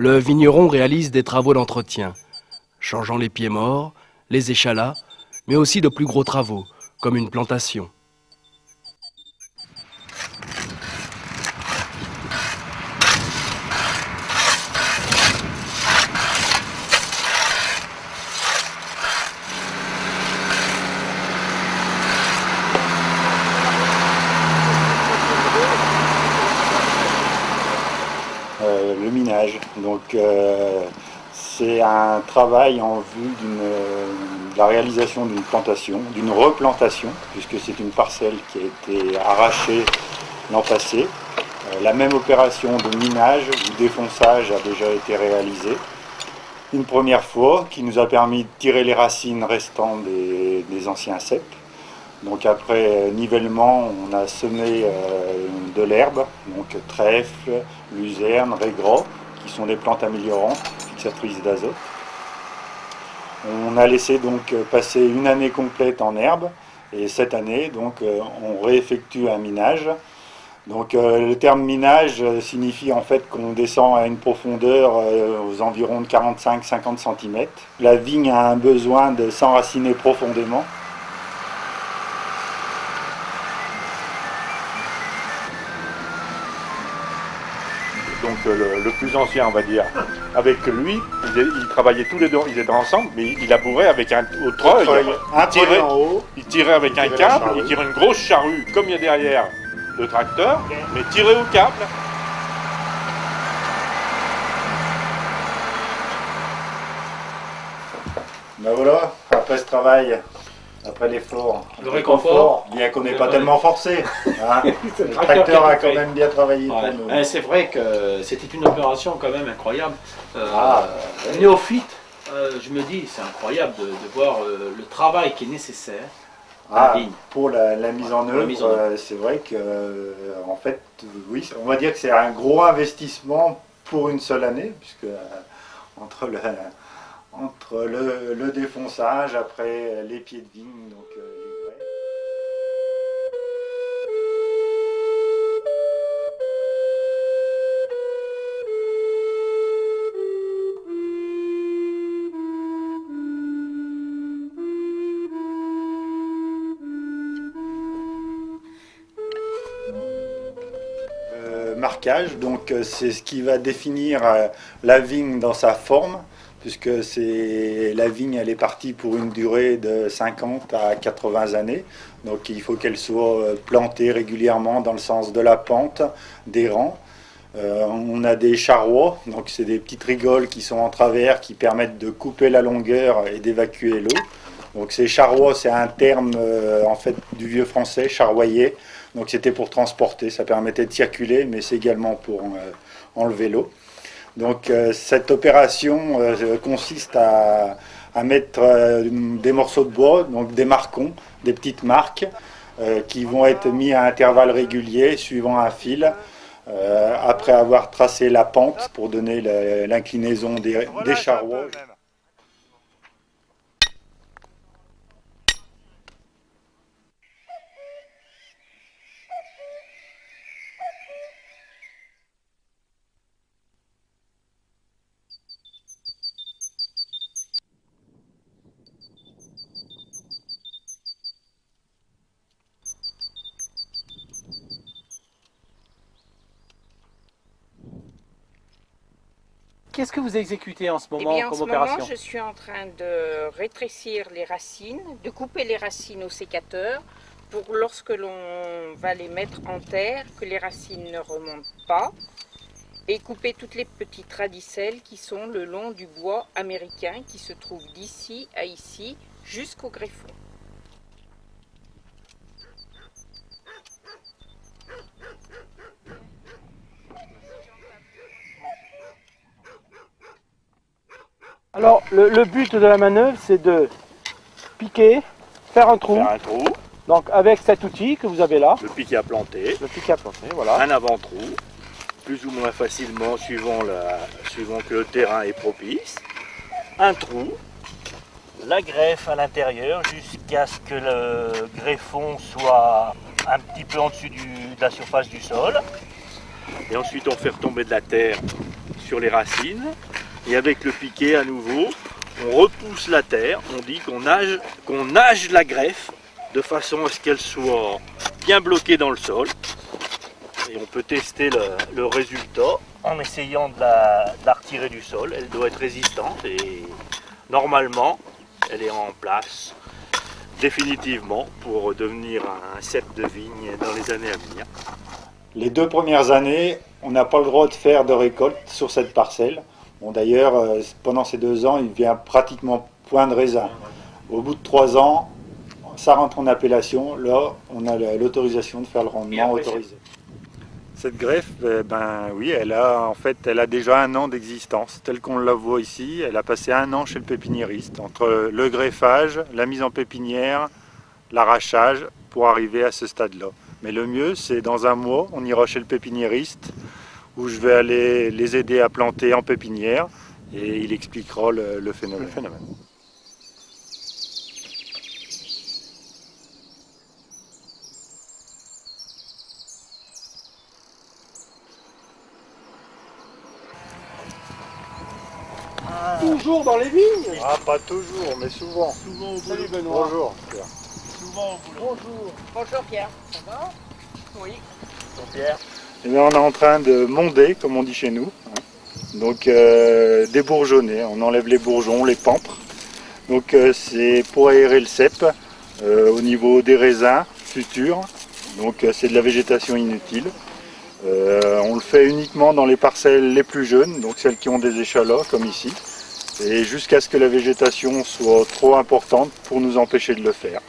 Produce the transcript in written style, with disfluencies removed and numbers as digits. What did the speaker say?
le vigneron réalise des travaux d'entretien, changeant les pieds morts, les échalas, mais aussi de plus gros travaux, comme une plantation. Le minage, donc c'est un travail en vue de la réalisation d'une plantation, d'une replantation, puisque c'est une parcelle qui a été arrachée l'an passé. La même opération de minage ou défonçage a déjà été réalisée une première fois, qui nous a permis de tirer les racines restantes des anciens ceps. Donc après nivellement, on a semé de l'herbe, donc trèfle, luzerne, régras, qui sont des plantes améliorantes, fixatrices d'azote. On a laissé donc passer une année complète en herbe, et cette année, donc, on réeffectue un minage. Donc le terme minage signifie en fait qu'on descend à une profondeur aux environs de 45-50 cm. La vigne a un besoin de s'enraciner profondément. Donc le plus ancien, on va dire, avec lui, ils travaillaient tous les deux, ils étaient ensemble, mais il labourait avec un treuil. Il tirait avec un câble, il tirait une grosse charrue, comme il y a derrière le tracteur, mais tiré au câble. Ben voilà, après ce travail, après l'effort, le réconfort, bien qu'on n'ait pas tellement forcé, hein, le tracteur a quand même bien travaillé pour nous. C'est vrai que c'était une opération quand même incroyable. Néophyte, je me dis, c'est incroyable de voir le travail qui est nécessaire. Pour la mise en œuvre, c'est vrai que, en fait, oui, on va dire que c'est un gros investissement pour une seule année, puisque entre le défonçage, après les pieds de vigne, donc les grès. Marquage, donc c'est ce qui va définir la vigne dans sa forme, puisque la vigne elle est partie pour une durée de 50 à 80 années, donc il faut qu'elle soit plantée régulièrement dans le sens de la pente, des rangs. On a des charrois, donc c'est des petites rigoles qui sont en travers qui permettent de couper la longueur et d'évacuer l'eau. Donc ces charrois, c'est un terme en fait du vieux français, charroyer. Donc c'était pour transporter, ça permettait de circuler, mais c'est également pour enlever l'eau. Donc cette opération consiste à mettre des morceaux de bois, donc des marcons, des petites marques, qui vont être mis à intervalles réguliers suivant un fil, après avoir tracé la pente pour donner l'inclinaison des charrois. Qu'est-ce que vous exécutez en ce moment comme opération? En ce moment, je suis en train de rétrécir les racines, de couper les racines au sécateur pour lorsque l'on va les mettre en terre, que les racines ne remontent pas, et couper toutes les petites radicelles qui sont le long du bois américain qui se trouve d'ici à ici jusqu'au greffon. Alors, le but de la manœuvre, c'est de piquer, faire un trou. Donc, avec cet outil que vous avez là. Le piquet à planter. Le piquet à planter, voilà. Un avant-trou, plus ou moins facilement suivant que le terrain est propice. Un trou, la greffe à l'intérieur jusqu'à ce que le greffon soit un petit peu en dessus de la surface du sol. Et ensuite, on fait retomber de la terre sur les racines. Et avec le piquet à nouveau, on repousse la terre. On dit qu'on nage la greffe de façon à ce qu'elle soit bien bloquée dans le sol. Et on peut tester le résultat en essayant de la retirer du sol. Elle doit être résistante et normalement elle est en place définitivement pour devenir un cep de vigne dans les années à venir. Les 2 premières années, on n'a pas le droit de faire de récolte sur cette parcelle. Bon, d'ailleurs, pendant ces 2 ans, il vient pratiquement point de raisin. Au bout de 3 ans, ça rentre en appellation. Là, on a l'autorisation de faire le rendement autorisé. Cette greffe, oui, elle a déjà 1 an d'existence. Telle qu'on la voit ici, elle a passé 1 an chez le pépiniériste, entre le greffage, la mise en pépinière, l'arrachage, pour arriver à ce stade-là. Mais le mieux, c'est dans 1 mois, on ira chez le pépiniériste, où je vais aller les aider à planter en pépinière, et il expliquera le phénomène. Toujours dans les vignes? Ah, pas toujours, mais souvent. Souvent au boulot. Salut Benoît. Bonjour. Souvent au boulot. Bonjour. Bonjour Pierre, ça va? Oui. Pierre. Eh bien, on est en train de monder, comme on dit chez nous. Donc, débourgeonner. On enlève les bourgeons, les pampres. Donc, c'est pour aérer le cep au niveau des raisins futurs. Donc, c'est de la végétation inutile. On le fait uniquement dans les parcelles les plus jeunes, donc celles qui ont des échalots, comme ici. Et jusqu'à ce que la végétation soit trop importante pour nous empêcher de le faire.